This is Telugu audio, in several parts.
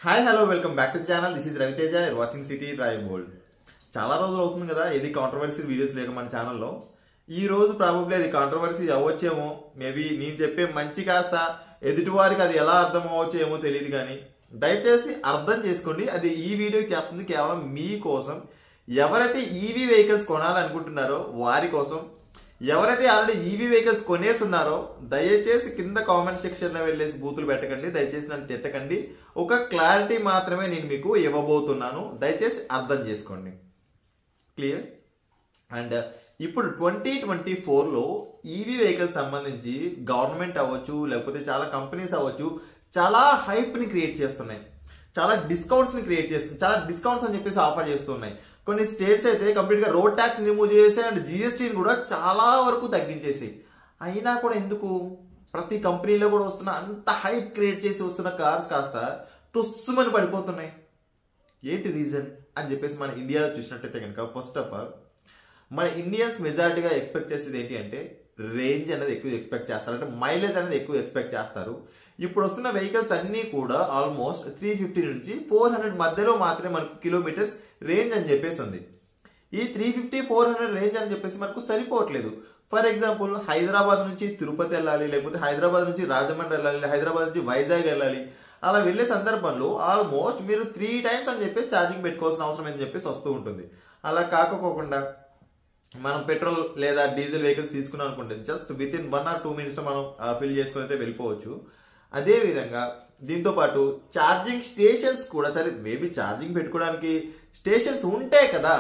Hi hello welcome back to the channel. This is Raviteja. You're watching city drive gold. చాలా రోజులు అవుతుంది కదా ఇది కాంట్రవర్సీ వీడియోస్ లేక మన ఛానల్లో. ఈ రోజు ప్రాబబ్లీ అది కాంట్రవర్సీ అవ్వచ్చేమో. మేబీ నేను చెప్పే మంచి కాస్త ఎదుటివారికి అది ఎలా అర్థం అవ్వచ్చు ఏమో తెలియదు, కానీ దయచేసి అర్థం చేసుకోండి. అది ఈ వీడియో చేస్తుంది కేవలం మీకోసం. ఎవరైతే ఈవీ వెహికల్స్ కొనాలనుకుంటున్నారో వారి కోసం, ఎవరైతే ఆల్రెడీ ఈవీ వెహికల్స్ కొనేస్తున్నారో దయచేసి కింద కామెంట్ సెక్షన్ లో వెళ్ళేసి బూతులు పెట్టకండి. దయచేసి నన్ను తిట్టకండి. ఒక క్లారిటీ మాత్రమే నేను మీకు ఇవ్వబోతున్నాను. దయచేసి అర్థం చేసుకోండి. క్లియర్? అండ్ ఇప్పుడు 2024లో ఈవీ వెహికల్స్ సంబంధించి గవర్నమెంట్ అవ్వచ్చు, లేకపోతే చాలా కంపెనీస్ అవ్వచ్చు, చాలా హైప్ ని క్రియేట్ చేస్తున్నాయి. చాలా డిస్కౌంట్స్ ని క్రియేట్ చేస్తున్నాయి. చాలా డిస్కౌంట్స్ అని చెప్పేసి ఆఫర్ చేస్తున్నాయి. కొన్ని స్టేట్స్ అయితే కంప్లీట్ గా రోడ్ ట్యాక్స్ రిమూవ్ చేసి అండ్ జిఎస్టీని కూడా చాలా వరకు తగ్గించేసి, అయినా కూడా ఎందుకు ప్రతి కంపెనీలో కూడా వస్తున్న అంత హైప్ క్రియేట్ చేసి వస్తున్న కార్స్ కాస్త తుస్సుమని పడిపోతున్నాయి? ఏంటి రీజన్ అని చెప్పేసి మన ఇండియాలో చూసినట్టయితే కనుక, ఫస్ట్ ఆఫ్ ఆల్ మన ఇండియన్స్ మెజారిటీగా ఎక్స్పెక్ట్ చేసేది ఏంటి అంటే రేంజ్ అనేది ఎక్కువ ఎక్స్పెక్ట్ చేస్తారు, అంటే మైలేజ్ అనేది ఎక్కువ ఎక్స్పెక్ట్ చేస్తారు. ఇప్పుడు వస్తున్న వెహికల్స్ అన్ని కూడా ఆల్మోస్ట్ 350 నుంచి 400 మధ్యలో మాత్రమే మనకు కిలోమీటర్స్ రేంజ్ అని చెప్పేసి ఉంది. ఈ 350-400 రేంజ్ అని చెప్పేసి మనకు సరిపోవట్లేదు. ఫర్ ఎగ్జాంపుల్ హైదరాబాద్ నుంచి తిరుపతి వెళ్ళాలి, లేకపోతే హైదరాబాద్ నుంచి రాజమండ్రి వెళ్ళాలి, హైదరాబాద్ నుంచి వైజాగ్ వెళ్ళాలి. అలా వెళ్లే సందర్భంలో ఆల్మోస్ట్ మీరు 3 టైమ్స్ అని చెప్పేసి ఛార్జింగ్ పెట్టుకోవాల్సిన అవసరం అని చెప్పేసి వస్తూ ఉంటుంది. అలా కాకపోకుండా మనం పెట్రోల్ లేదా డీజిల్ వెహికల్స్ తీసుకున్నాం అనుకుంటే just with in 1 or 2 minutes మనం ఫిల్ చేసుకుని అయితే వెళ్ళిపోవచ్చు. అదే విధంగా దీంతో పాటు ఛార్జింగ్ స్టేషన్స్ కూడా, సరే మేబీ ఛార్జింగ్ పెట్టుకోవడానికి స్టేషన్స్ ఉంటాయి కదా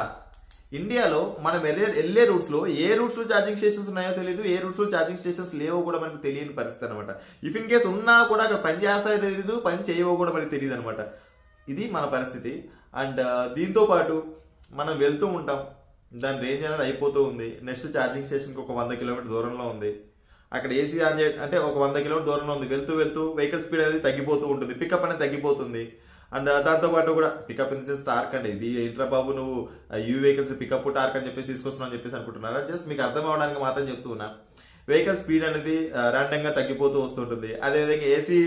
ఇండియాలో. మనం వెళ్ళే రూట్స్ లో ఏ రూట్స్ లో ఛార్జింగ్ స్టేషన్స్ ఉన్నాయో తెలియదు, ఏ రూట్స్ లో ఛార్జింగ్ స్టేషన్స్ లేవో కూడా మనకు తెలియని పరిస్థితి అనమాట. ఇఫ్ ఇన్ కేస్ ఉన్నా కూడా అక్కడ పని చేస్తాయో తెలియదు, పని చేయవో కూడా మనకి తెలియదు అనమాట. ఇది మన పరిస్థితి. అండ్ దీంతో పాటు మనం వెళ్తూ ఉంటాం, దాని రేంజ్ అనేది అయిపోతూ ఉంది. నెక్స్ట్ ఛార్జింగ్ స్టేషన్కి ఒక 100 కిలోమీటర్ దూరంలో ఉంది. అక్కడ ఏసీ ఆన్ అంటే ఒక 100 కిలోమీటర్ దూరంలో ఉంది. వెళ్తూ వెళ్తూ వెహికల్ స్పీడ్ అనేది తగ్గిపోతూ ఉంటుంది, పికప్ అనేది తగ్గిపోతుంది. అండ్ దాంతో పాటు కూడా పికప్ ఇన్ సెన్స్ టార్క్ అండి. ఇది ఏంట్రా బాబు నువ్వు యూవీ వెహికల్స్ పికప్ టార్క్ అని చెప్పేసి తీసుకొస్తున్నావు అని చెప్పేసి అనుకుంటున్నారా? జస్ట్ మీకు అర్థం అవడానికి మాత్రం చెప్తూ ఉన్నా. వెహికల్ స్పీడ్ అనేది ర్యాండమ్ గా తగ్గిపోతూ వస్తుంటుంది. అదేవిధంగా ఏసీ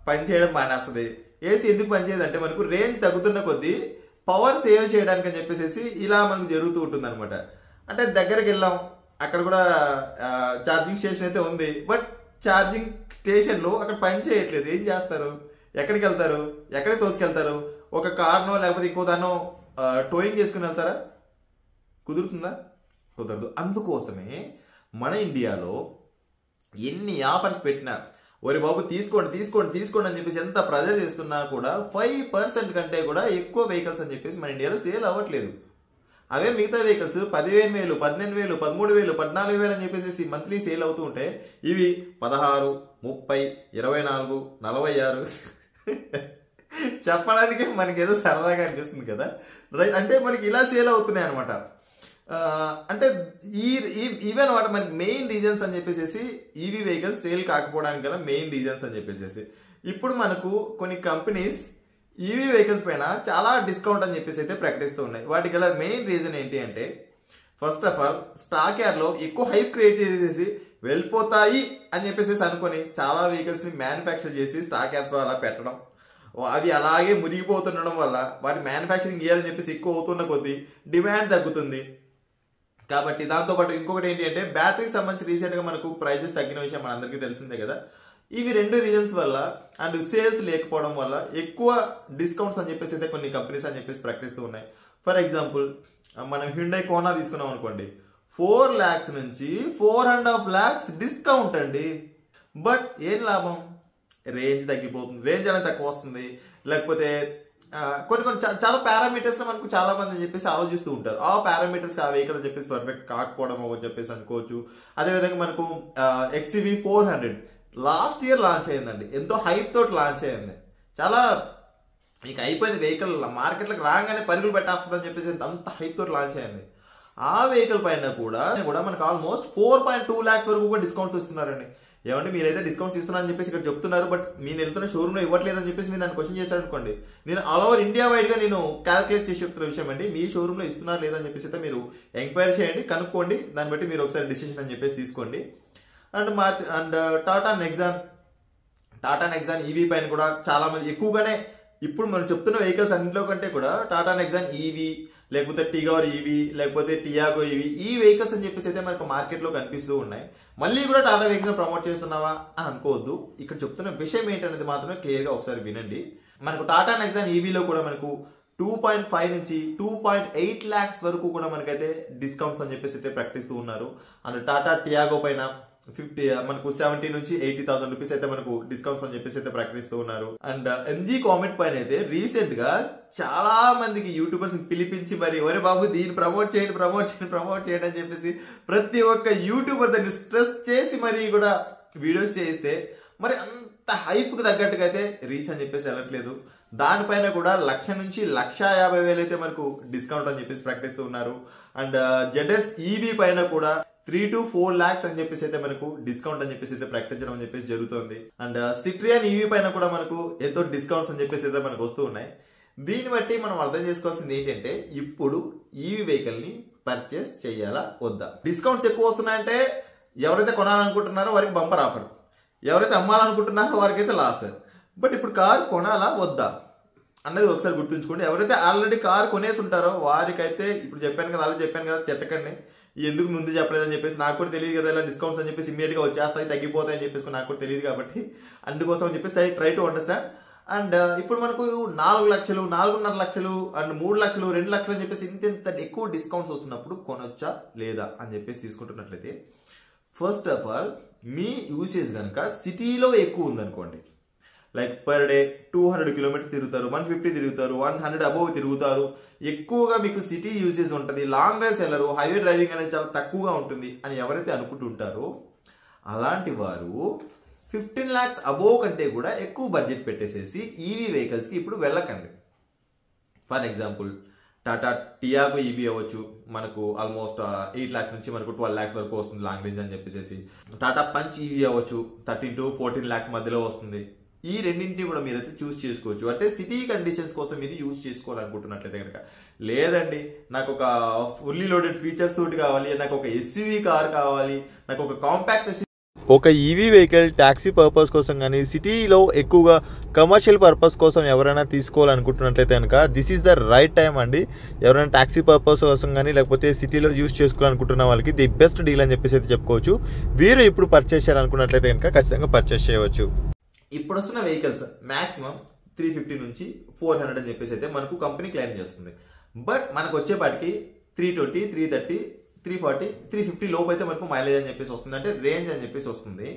పని చేయడం మానేస్తుంది. ఏసీ ఎందుకు పనిచేయదు అంటే మనకు రేంజ్ తగ్గుతున్న కొద్దీ పవర్ సేవ్ చేయడానికి అని చెప్పేసి ఇలా మనకు జరుగుతూ ఉంటుంది అనమాట. అంటే దగ్గరికి వెళ్ళాం, అక్కడ కూడా ఛార్జింగ్ స్టేషన్ అయితే ఉంది, బట్ ఛార్జింగ్ స్టేషన్ లో అక్కడ పని చేయట్లేదు. ఏం చేస్తారు? ఎక్కడికి వెళ్తారు? ఎక్కడికి తోసుకెళ్తారు? ఒక కార్నో లేకపోతే ఇంకో దానో టోయింగ్ చేసుకుని వెళ్తారా? కుదురుతుందా? కుదరదు. అందుకోసమే మన ఇండియాలో ఎన్ని ఆఫర్స్ పెట్టినా, ఒరి బాబు తీసుకోండి తీసుకోండి తీసుకోండి అని చెప్పేసి ఎంత ప్రెజర్ చేస్తున్నా కూడా 5% కంటే కూడా ఎక్కువ వెహికల్స్ అని చెప్పేసి మన ఇండియాలో సేల్ అవ్వట్లేదు. అవే మిగతా వెహికల్స్ 15,000, 18,000, 13,000, 14,000 అని చెప్పేసి మంత్లీ సేల్ అవుతూ ఉంటే ఇవి 16, 30, 24, 46 చెప్పడానికి మనకి ఏదో సరదాగా అనిపిస్తుంది కదా, రైట్? అంటే మనకి ఇలా సేల్ అవుతున్నాయి అనమాట. అంటే ఈవెన్ వాటి మనకి మెయిన్ రీజన్స్ అని చెప్పేసి ఈవీ వెహికల్స్ సేల్ కాకపోవడానికి గల మెయిన్ రీజన్స్ అని చెప్పేసి ఇప్పుడు మనకు కొన్ని కంపెనీస్ ఈవీ వెహికల్స్ పైన చాలా డిస్కౌంట్ అని చెప్పేసి అయితే ప్రకటిస్తూ ఉన్నాయి. వాటి గల మెయిన్ రీజన్ ఏంటి అంటే, first of all stock yard లో ఎక్కువ హైప్ క్రియేట్ చేసేసి వెళ్ళిపోతాయి అని చెప్పేసి అనుకొని చాలా వెహికల్స్ ని మ్యానుఫ్యాక్చర్ చేసి స్టాక్ యార్డ్స్ లో అలా పెట్టడం, అవి అలాగే మునిగిపోతుండడం వల్ల వాటి మ్యానుఫ్యాక్చరింగ్ ఇయర్ చెప్పేసి ఎక్కువ అవుతున్న కొద్దీ డిమాండ్ తగ్గుతుంది. కాబట్టి దాంతోపాటు ఇంకొకటి ఏంటి అంటే బ్యాటరీకి సంబంధించి రీసెంట్ గా మనకు ప్రైజెస్ తగ్గిన విషయం మనందరికీ తెలిసిందే కదా. ఇవి 2 రీజన్స్ వల్ల అండ్ సేల్స్ లేకపోవడం వల్ల ఎక్కువ డిస్కౌంట్స్ అని చెప్పేసి అయితే కొన్ని కంపెనీస్ అని చెప్పేసి ప్రకటిస్తూ ఉన్నాయి. ఫర్ ఎగ్జాంపుల్ మనం హ్యుండై కోనా తీసుకున్నాం అనుకోండి, 4 lakhs నుంచి 4.5 lakhs డిస్కౌంట్ అండి. బట్ ఏం లాభం? రేంజ్ తగ్గిపోతుంది, రేంజ్ అనేది తక్కువ వస్తుంది. లేకపోతే కొన్ని చాలా పారామీటర్స్ మనకు చాలా మంది అని చెప్పేసి ఆలోచిస్తూ ఉంటారు. ఆ పారామీటర్స్ ఆ వెహికల్ అని చెప్పేసి పర్ఫెక్ట్ కాకపోవడం అని చెప్పేసి అనుకోవచ్చు. అదేవిధంగా మనకు XUV 400 లాస్ట్ ఇయర్ లాంచ్ అయ్యిందండి. ఎంతో హైప్ తోటి లాంచ్ అయ్యింది. చాలా ఇక అయిపోయింది వెహికల్, మార్కెట్లోకి రాగానే పరుగులు పెట్టేస్తుంది అని చెప్పేసి అంత హైప్ తోటి లాంచ్ అయ్యింది. ఆ వెహికల్ పైన కూడా మనకు ఆల్మోస్ట్ 4.2 lakhs వరకు కూడా డిస్కౌంట్స్ ఇస్తున్నారండి. ఏమంటే మీరైతే డిస్కౌంట్స్ ఇస్తున్నారని చెప్పేసి ఇక్కడ చెప్తున్నారు, బట్ నేను వెళ్తున్న షోరూమ్ లో ఇవ్వట్లేదు అని చెప్పేసి మీరు నన్ను క్వశ్చన్ చేశారు అనుకోండి, నేను ఆల్ ఓవర్ ఇండియా వైడ్ గా నేను క్యాల్కులేట్ చేసి చెప్తున్న విషయం అండి. మీ షోరూమ్ లో ఇస్తున్నారు లేదని చెప్పేసి అయితే మీరు ఎంక్వైరీ చేయండి, కనుక్కోండి. దాన్ని బట్టి మీరు ఒకసారి డిసిషన్ అని చెప్పేసి తీసుకోండి. అండ్ టాటా నెక్సాన్ ఈవీ పైన కూడా చాలా మంది ఎక్కువగానే ఇప్పుడు మనం చెప్తున్న వెహికల్స్ అన్నింటిలో కంటే కూడా టాటా నెక్సాన్ ఈవీ, లేకపోతే టిగోర్ ఈవీ, లేకపోతే టియాగో ఈవీ, ఈ వెహికల్స్ అని చెప్పేసి అయితే మనకు మార్కెట్లో కనిపిస్తూ ఉన్నాయి. మళ్ళీ కూడా టాటా వెహికల్స్ ప్రమోట్ చేస్తున్నావా అని అనుకోవద్దు. ఇక్కడ చెప్తున్న విషయం ఏంటనేది మాత్రమే క్లియర్గా ఒకసారి వినండి. మనకు టాటా నెక్సాన్ ఈవీలో కూడా మనకు 2.5 నుంచి 2.8 lakhs వరకు కూడా మనకైతే డిస్కౌంట్స్ అని చెప్పేసి అయితే ప్రకటిస్తూ ఉన్నారు. అండ్ టాటా టియాగో పైన మనకు 70 నుంచి 80,000 రూపీస్ అయితే మనకు డిస్కౌంట్స్ అని చెప్పేసి అయితే ప్రకటిస్తూ ఉన్నారు. అండ్ ఎంజీ కామెంట్ పైన అయితే రీసెంట్ గా చాలా మందికి యూట్యూబర్స్ పిలిపించి మరి ఒరే బాబు దీన్ని ప్రమోట్ చేయండి అని చెప్పేసి ప్రతి ఒక్క యూట్యూబర్ దాన్ని స్ట్రెస్ చేసి మరి కూడా వీడియోస్ చేయిస్తే మరి అంత హైప్ కు తగ్గట్టుగా అయితే రీచ్ అని చెప్పేసి వెళ్ళట్లేదు. దానిపైన కూడా 1,00,000 నుంచి 1,50,000 అయితే మనకు డిస్కౌంట్ అని చెప్పేసి ప్రకటిస్తూ ఉన్నారు. అండ్ జెడ్ఎస్ ఈవీ పైన కూడా 3 to 4 lakhs అని చెప్పేసి అయితే మనకు డిస్కౌంట్ అని చెప్పేసి అయితే ప్రకటించడం అని చెప్పేసి జరుగుతుంది. అండ్ సిట్రియన్ ఈవీ పైన కూడా మనకు ఎంతో డిస్కౌంట్స్ అని చెప్పేసి అయితే మనకు వస్తూ ఉన్నాయి. దీన్ని బట్టి మనం అర్థం చేసుకోవాల్సింది ఏంటంటే ఇప్పుడు ఈవీ వెహికల్ ని పర్చేస్ చేయాలా వద్దా. డిస్కౌంట్స్ ఎక్కువ వస్తున్నాయంటే ఎవరైతే కొనాలనుకుంటున్నారో వారికి బంపర్ ఆఫర్, ఎవరైతే అమ్మాలనుకుంటున్నారో వారికి అయితే లాస్. బట్ ఇప్పుడు కార్ కొనాలా వద్దా అన్నది ఒకసారి గుర్తుంచుకోండి. ఎవరైతే ఆల్రెడీ కార్ కొనేసి ఉంటారో వారికైతే ఇప్పుడు చెప్పాను కదా తిట్టకండి, ఎందుకు ముందు చెప్పలేదని చెప్పేసి. నాకు కూడా తెలియదు కదా ఇలా డిస్కౌంట్స్ అని చెప్పేసి ఇమీడియట్ గా వచ్చేస్తాయి, తగ్గిపోతాయి అని చెప్పేసి నాకు కూడా తెలియదు కాబట్టి అందుకోసం అని చెప్పేసి ట్రై టు అండర్స్టాండ్. అండ్ ఇప్పుడు మనకు 4 లక్షలు, 4.5 లక్షలు అండ్ 3 లక్షలు, 2 లక్షలు అని చెప్పేసి ఇంత ఎక్కువ డిస్కౌంట్స్ వస్తున్నప్పుడు కొనొచ్చా లేదా అని చెప్పేసి తీసుకుంటున్నట్లయితే ఫస్ట్ ఆఫ్ ఆల్ మీ యూసేజ్ కనుక సిటీలో ఎక్కువ ఉందనుకోండి, లైక్ పర్ డే 200 కిలోమీటర్స్ తిరుగుతారు, 150 తిరుగుతారు, 100 అబోవ్ తిరుగుతారు, ఎక్కువగా మీకు సిటీ యూసేజ్ ఉంటుంది, లాంగ్ డ్రైవ్స్ వెళ్ళరు, హైవే డ్రైవింగ్ అనేది చాలా తక్కువగా ఉంటుంది అని ఎవరైతే అనుకుంటుంటారో అలాంటి వారు 15 lakhs అబోవ్ కంటే కూడా ఎక్కువ బడ్జెట్ పెట్టేసేసి ఈవీ వెహికల్స్కి ఇప్పుడు వెళ్ళకండి. For example Tata Tiago EV అవ్వచ్చు, మనకు ఆల్మోస్ట్ 8 lakhs నుంచి మనకు 12 lakhs వరకు వస్తుంది లాంగ్ రేంజ్ అని చెప్పేసి. టాటా పంచ్ ఈవీ అవ్వచ్చు 13 to 14 lakhs మధ్యలో వస్తుంది. ఈ రెండింటిని కూడా మీరైతే చూస్ చేసుకోవచ్చు. అంటే సిటీ కండిషన్స్ కోసం మీరు యూజ్ చేసుకోవాలనుకుంటున్నట్లయితే కనుక. లేదండి నాకు ఒక ఫుల్లీ లోడెడ్ ఫీచర్స్ తోటి కావాలి, నాకు ఒక ఎస్యూవీ కార్ కావాలి, నాకు ఒక కాంపాక్ట్ ఒక ఈవీ వెహికల్ ట్యాక్సీ పర్పస్ కోసం కానీ సిటీలో ఎక్కువగా కమర్షియల్ పర్పస్ కోసం ఎవరైనా తీసుకోవాలనుకుంటున్నట్లయితే కనుక this is the right time అండి. ఎవరైనా ట్యాక్సీ పర్పస్ కోసం కానీ లేకపోతే సిటీలో యూజ్ చేసుకోవాలనుకుంటున్న వాళ్ళకి ది బెస్ట్ డీల్ అని చెప్పేసి అయితే చెప్పుకోవచ్చు. వీరు ఇప్పుడు పర్చేస్ చేయాలనుకున్నట్లయితే కనుక ఖచ్చితంగా పర్చేస్ చేయవచ్చు. ఇప్పుడు వస్తున్న వెహికల్స్ మాక్సిమం 350 నుంచి 400 అని చెప్పేసి అయితే మనకు కంపెనీ క్లెయిమ్ చేస్తుంది. బట్ మనకు వచ్చేపాటికి 320, 330, 340, 350 లోపు అయితే మనకు మైలేజ్ అని చెప్పేసి వస్తుంది, అంటే రేంజ్ అని చెప్పేసి వస్తుంది.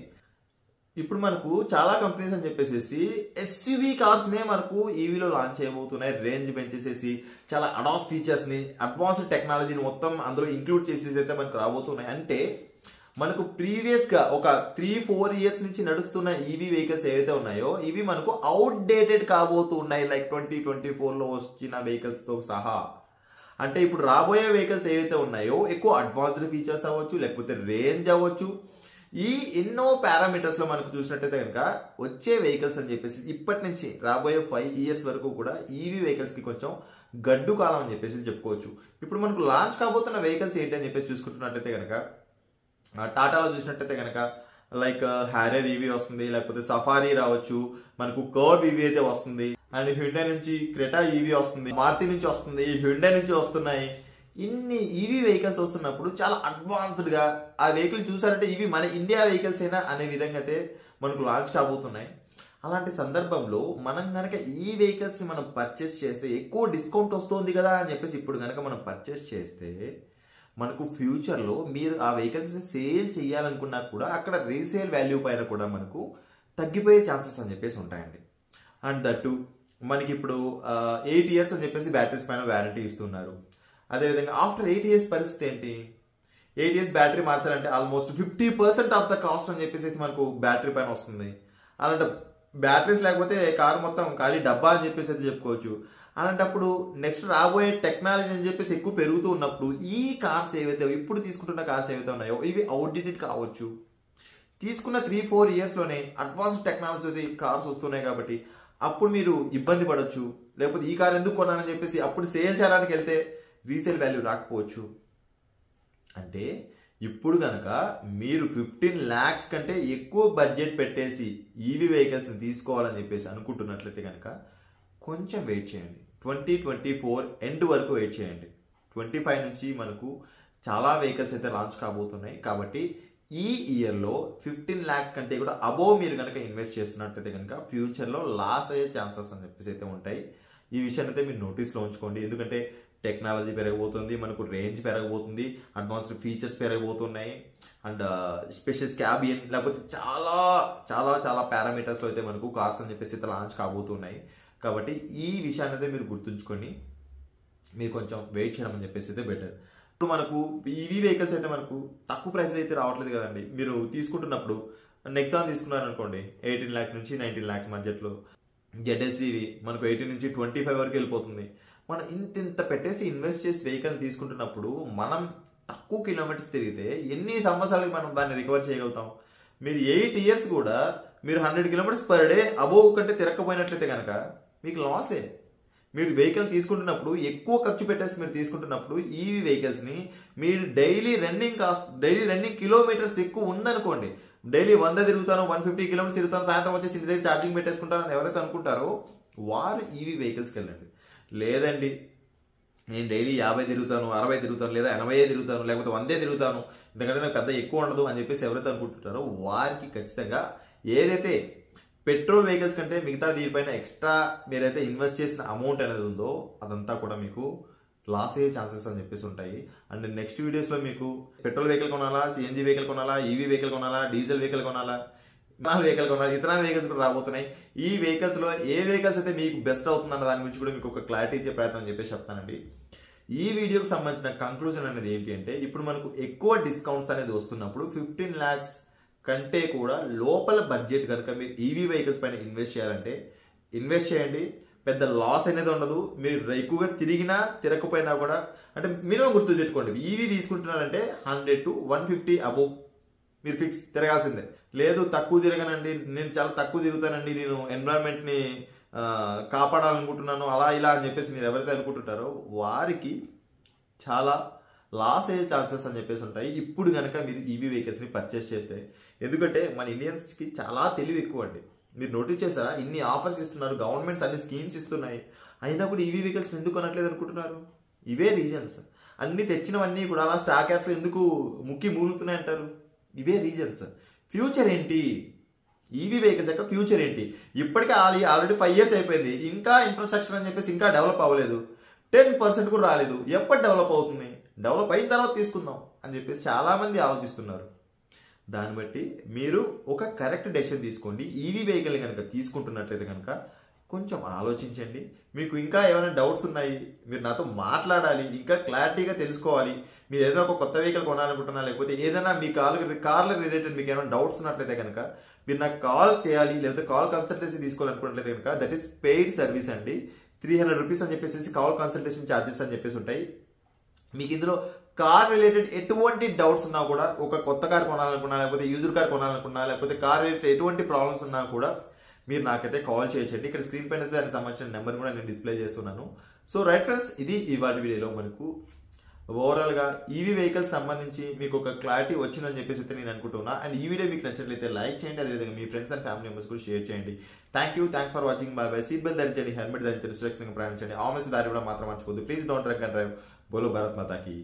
ఇప్పుడు మనకు చాలా కంపెనీస్ అని చెప్పేసి ఎస్యూవీ కార్స్ నే మనకు ఈవీలో లాంచ్ చేయబోతున్నాయి. రేంజ్ పెంచేసేసి చాలా అడాస్ ఫీచర్స్ ని, అడ్వాన్స్డ్ టెక్నాలజీని మొత్తం అందులో ఇంక్లూడ్ చేసేసి అయితే మనకు రాబోతున్నాయి. అంటే మనకు ప్రీవియస్ గా ఒక 3-4 years నుంచి నడుస్తున్న ఈవీ వెహికల్స్ ఏవైతే ఉన్నాయో ఇవి మనకు అవుట్ డేటెడ్ కాబోతున్నాయి, లైక్ 2024లో వచ్చిన వెహికల్స్ తో సహా. అంటే ఇప్పుడు రాబోయే వెహికల్స్ ఏవైతే ఉన్నాయో ఎక్కువ అడ్వాన్స్డ్ ఫీచర్స్ అవ్వచ్చు, లేకపోతే రేంజ్ అవ్వచ్చు, ఈ ఎన్నో పారామీటర్స్ లో మనకు చూసినట్టయితే కనుక వచ్చే వెహికల్స్ అని చెప్పేసి ఇప్పటి నుంచి రాబోయే 5 years వరకు కూడా ఈవీ వెహికల్స్ కి కొంచెం గడ్డు కాలం అని చెప్పేసి చెప్పుకోవచ్చు. ఇప్పుడు మనకు లాంచ్ కాబోతున్న వెహికల్స్ ఏంటి అని చెప్పేసి చూసుకుంటున్నట్టయితే కనుక టాటాలో చూసినట్టయితే కనుక లైక్ హ్యారియర్ ఈవీ వస్తుంది, లేకపోతే సఫారీ రావచ్చు, మనకు కర్వ్ ఈవీ అయితే వస్తుంది, అండ్ హ్యుండై నుంచి క్రెటా ఈవీ వస్తుంది, మారుతి నుంచి వస్తుంది, హ్యుండై నుంచి వస్తున్నాయి. ఇన్ని ఈవీ వెహికల్స్ వస్తున్నప్పుడు చాలా అడ్వాన్స్డ్ గా ఆ వెహికల్ చూసారంటే ఇవి మన ఇండియా వెహికల్స్ అయినా అనే విధంగా అయితే మనకు లాంచ్ కాబోతున్నాయి. అలాంటి సందర్భంలో మనం కనుక ఈ వెహికల్స్ ని మనం పర్చేస్ చేస్తే ఎక్కువ డిస్కౌంట్ వస్తుంది కదా అని చెప్పేసి ఇప్పుడు కనుక మనం పర్చేస్ చేస్తే మనకు ఫ్యూచర్లో మీరు ఆ వెహికల్స్ని సేల్ చేయాలనుకున్నా కూడా అక్కడ రీసేల్ వాల్యూ పైన కూడా మనకు తగ్గిపోయే ఛాన్సెస్ అని చెప్పేసి ఉంటాయండి. అండ్ దట్టు మనకి ఇప్పుడు 8 years అని చెప్పేసి బ్యాటరీస్ పైన వారంటీ ఇస్తున్నారు. అదేవిధంగా ఆఫ్టర్ 8 years పరిస్థితి ఏంటి? 8 years బ్యాటరీ మార్చాలంటే ఆల్మోస్ట్ 50% ఆఫ్ ద కాస్ట్ అని చెప్పేసి మనకు బ్యాటరీ పైన వస్తుంది. అలాంటి బ్యాటరీస్ లేకపోతే కారు మొత్తం ఖాళీ డబ్బా అని చెప్పేసి అయితే చెప్పుకోవచ్చు. అలాంటప్పుడు నెక్స్ట్ రాబోయే టెక్నాలజీ అని చెప్పేసి ఎక్కువ పెరుగుతూ ఉన్నప్పుడు ఈ కార్స్ ఏవైతే ఇప్పుడు తీసుకుంటున్న కార్స్ ఏవైతే ఉన్నాయో ఇవి అవుట్డేటెడ్ కావచ్చు. తీసుకున్న 3-4 yearsలోనే అడ్వాన్స్డ్ టెక్నాలజీ కార్స్ వస్తున్నాయి కాబట్టి అప్పుడు మీరు ఇబ్బంది పడవచ్చు. లేకపోతే ఈ కార్ ఎందుకు కొనాలని చెప్పేసి అప్పుడు సేల్ చేయడానికి వెళ్తే రీసేల్ వాల్యూ రాకపోవచ్చు. అంటే ఇప్పుడు కనుక మీరు 15 lakhs కంటే ఎక్కువ బడ్జెట్ పెట్టేసి ఈవీ వెహికల్స్ని తీసుకోవాలని చెప్పేసి అనుకుంటున్నట్లయితే కనుక కొంచెం వెయిట్ చేయండి. 2024 ఎండ్ వరకు వెయిట్ చేయండి. 25 నుంచి మనకు చాలా వెహికల్స్ అయితే లాంచ్ కాబోతున్నాయి. కాబట్టి ఈ ఇయర్లో 15 lakhs కంటే కూడా అబోవ్ మీరు కనుక ఇన్వెస్ట్ చేస్తున్నట్లయితే కనుక ఫ్యూచర్లో లాస్ అయ్యే ఛాన్సెస్ అని చెప్పేసి అయితే ఉంటాయి. ఈ విషయాన్ని అయితే మీరు నోటీస్లో ఉంచుకోండి. ఎందుకంటే టెక్నాలజీ పెరగబోతుంది, మనకు రేంజ్ పెరగబోతుంది, అడ్వాన్స్డ్ ఫీచర్స్ పెరగబోతున్నాయి, అండ్ స్పెషస్ క్యాబియన్ లేకపోతే చాలా చాలా చాలా పారామీటర్స్లో అయితే మనకు కార్స్ అని చెప్పేసి అయితే లాంచ్ కాబోతున్నాయి. కాబట్టి ఈ విషయాన్ని అయితే మీరు గుర్తుంచుకొని మీరు కొంచెం వెయిట్ చేయడం అని చెప్పేసి అయితే బెటర్. ఇప్పుడు మనకు ఈవీ వెహికల్స్ అయితే మనకు తక్కువ ప్రైస్ అయితే రావట్లేదు కదండి. మీరు తీసుకుంటున్నప్పుడు నెక్సాన్ తీసుకున్నారనుకోండి 18 lakhs నుంచి 19 lakhs బడ్జెట్లో. జెడ్ఎస్ఈవి మనకు 18 నుంచి 25 వరకు వెళ్ళిపోతుంది. మనం ఇంత పెట్టేసి ఇన్వెస్ట్ చేసి వెహికల్ తీసుకుంటున్నప్పుడు మనం తక్కువ కిలోమీటర్స్ తిరిగితే ఎన్ని సంవత్సరాలకి మనం దాన్ని రికవర్ చేయగలుగుతాం? మీరు 8 years కూడా మీరు 100 kilometers per day అబోవ్ కంటే తిరగకపోయినట్లయితే కనుక మీకు లాసే. మీరు వెహికల్ తీసుకుంటున్నప్పుడు ఎక్కువ ఖర్చు పెట్టేసి మీరు తీసుకుంటున్నప్పుడు ఈవీ వెహికల్స్ని మీరు డైలీ రన్నింగ్ కిలోమీటర్స్ ఎక్కువ ఉందనుకోండి, డైలీ 100 తిరుగుతాను, 150 kilometers తిరుగుతాను, సాయంత్రం వచ్చేసి ఇంటి దగ్గర ఛార్జింగ్ పెట్టేసుకుంటాను అని ఎవరైతే అనుకుంటారో వారు ఈవీ వెహికల్స్కి వెళ్ళండి. లేదండి నేను డైలీ 50 తిరుగుతాను, 60 తిరుగుతాను, లేదా 80 తిరుగుతాను, లేకపోతే 100 తిరుగుతాను, ఎందుకంటే నాకు పెద్ద ఎక్కువ ఉండదు అని చెప్పేసి ఎవరైతే అనుకుంటుంటారో వారికి ఖచ్చితంగా ఏదైతే పెట్రోల్ వెహికల్స్ కంటే మిగతా దీనిపైన ఎక్స్ట్రా మీరైతే ఇన్వెస్ట్ చేసిన అమౌంట్ అనేది ఉందో అదంతా కూడా మీకు లాస్ అయ్యే ఛాన్సెస్ అని చెప్పేసి ఉంటాయి. అండ్ నెక్స్ట్ వీడియోస్లో మీకు పెట్రోల్ వెహికల్ కొనాలా, సిఎన్జీ వెహికల్ కొనాలా, ఈవీ వెహికల్ కొనాలా, డీజిల్ వెహికల్ కొనాలా, ఇథనాల్ వెహికల్ కొనాలా, ఇథనాల్ వెహికల్స్ కూడా రాబోతున్నాయి. ఈ వెహికల్స్లో ఏ వెహికల్స్ అయితే మీకు బెస్ట్ అవుతుందన్న దాని గురించి కూడా మీకు ఒక క్లారిటీ ఇచ్చే ప్రయత్నం చెప్పేసి చెప్తానండి. ఈ వీడియోకి సంబంధించిన కంక్లూజన్ అనేది ఏంటి అంటే, ఇప్పుడు మనకు ఎక్కువ డిస్కౌంట్స్ అనేది వస్తున్నప్పుడు 15 lakhs కంటే కూడా లోపల బడ్జెట్ కనుక మీరు ఈవీ వెహికల్స్ పైన ఇన్వెస్ట్ చేయాలంటే ఇన్వెస్ట్ చేయండి. పెద్ద లాస్ అనేది ఉండదు. మీరు ఎక్కువగా తిరిగినా తిరగకపోయినా కూడా అంటే మినిమం గుర్తు పెట్టుకోండి, ఈవీ తీసుకుంటున్నారంటే 100 to 150 అబోవ్ మీరు ఫిక్స్ తిరగాల్సిందే. లేదు తక్కువ తిరగనండి, నేను చాలా తక్కువ తిరుగుతానండి, నేను ఎన్విరాన్మెంట్ని కాపాడాలనుకుంటున్నాను అలా ఇలా అని చెప్పేసి మీరు ఎవరైతే అనుకుంటుంటారో వారికి చాలా లాస్ అయ్యే ఛాన్సెస్ అని చెప్పేసి ఉంటాయి ఇప్పుడు కనుక మీరు ఈవీ వెహికల్స్ని పర్చేస్ చేస్తే. ఎందుకంటే మన ఇండియన్స్కి చాలా తెలివి ఎక్కువ అండి. మీరు నోటీస్ చేస్తారా, ఇన్ని ఆఫర్స్ ఇస్తున్నారు, గవర్నమెంట్స్ అన్ని స్కీమ్స్ ఇస్తున్నాయి, అయినా కూడా ఈవీ వెహికల్స్ ఎందుకు కొనట్లేదు అనుకుంటున్నారు? ఇవే రీజన్స్. అన్ని తెచ్చినవన్నీ కూడా అలా స్టాక్ యాడ్స్లో ఎందుకు ముక్కి మూలుగుతున్నాయి అంటారు? ఇవే రీజన్స్. ఫ్యూచర్ ఏంటి? ఈవీ వెహికల్స్ యొక్క ఫ్యూచర్ ఏంటి? ఇప్పటికే ఆల్రెడీ 5 years అయిపోయింది, ఇంకా ఇన్ఫ్రాస్ట్రక్చర్ అని చెప్పేసి ఇంకా డెవలప్ అవ్వలేదు, 10% కూడా రాలేదు. ఎప్పుడు డెవలప్ అవుతుంది? డెవలప్ అయిన తర్వాత తీసుకుందాం అని చెప్పేసి చాలామంది ఆలోచిస్తున్నారు. దాన్ని బట్టి మీరు ఒక కరెక్ట్ డెసిషన్ తీసుకోండి. ఈవీ వెహికల్ కనుక తీసుకుంటున్నట్లయితే కనుక కొంచెం ఆలోచించండి. మీకు ఇంకా ఏమైనా డౌట్స్ ఉన్నాయి, మీరు నాతో మాట్లాడాలి, ఇంకా క్లారిటీగా తెలుసుకోవాలి, మీరు ఏదైనా ఒక కొత్త వెహికల్ కొనాలనుకుంటున్నా, లేకపోతే ఏదైనా మీ కార్ల రిలేటెడ్ మీకు ఏమైనా డౌట్స్ ఉన్నట్లయితే కనుక మీరు నాకు కాల్ చేయాలి, లేకపోతే కాల్ కన్సల్టెన్సీ తీసుకోవాలనుకున్నట్లయితే కనుక దట్ ఈస్ పెయిడ్ సర్వీస్ అండి. 300 rupees అని చెప్పేసి కాల్ కన్సల్టేషన్ ఛార్జెస్ అని చెప్పేసి ఉంటాయి. మీకు ఇందులో కార్ రిలేటెడ్ ఎటువంటి డౌట్స్ ఉన్నా కూడా, ఒక కొత్త కార్ కొనాలనుకున్నా, లేకపోతే యూజర్ కార్ కొనాలనుకున్నా, లేకపోతే కార్ రిలేటెడ్ ఎటువంటి ప్రాబ్లమ్స్ ఉన్నా కూడా మీరు నాకైతే కాల్ చేయొచ్చండి. ఇక్కడ స్క్రీన్ పైన అయితే దానికి సంబంధించిన నెంబర్ కూడా నేను డిస్ప్లే చేస్తున్నాను. సో రైట్ ఫ్రెండ్స్, ఇది ఇవాళ వీడియోలో మనకు ఓవరాల్గా ఈవీ వెహికల్స్ సంబంధించి మీకు ఒక క్లారిటీ వచ్చిందని చెప్పేసి అయితే నేను అనుకుంటున్నా. అండ్ ఈ వీడియో మీకు నచ్చినట్లయితే లైక్ చేయండి, అదేవిధంగా మీ ఫ్రెండ్స్ అండ్ ఫ్యామిలీ మెంబర్స్ కూడా షేర్ చేయండి. Thanks for watching. Bye bye. Seat belt ధరించండి, హెల్మెట్ ధరించండి, సురక్షితంగా ప్రయాణించండి, ఆమెస్ దారి కూడా మాత్రం మర్చిపోద్దు. Please don't drunk and drive. బోలో భారత్ మాతా కీ.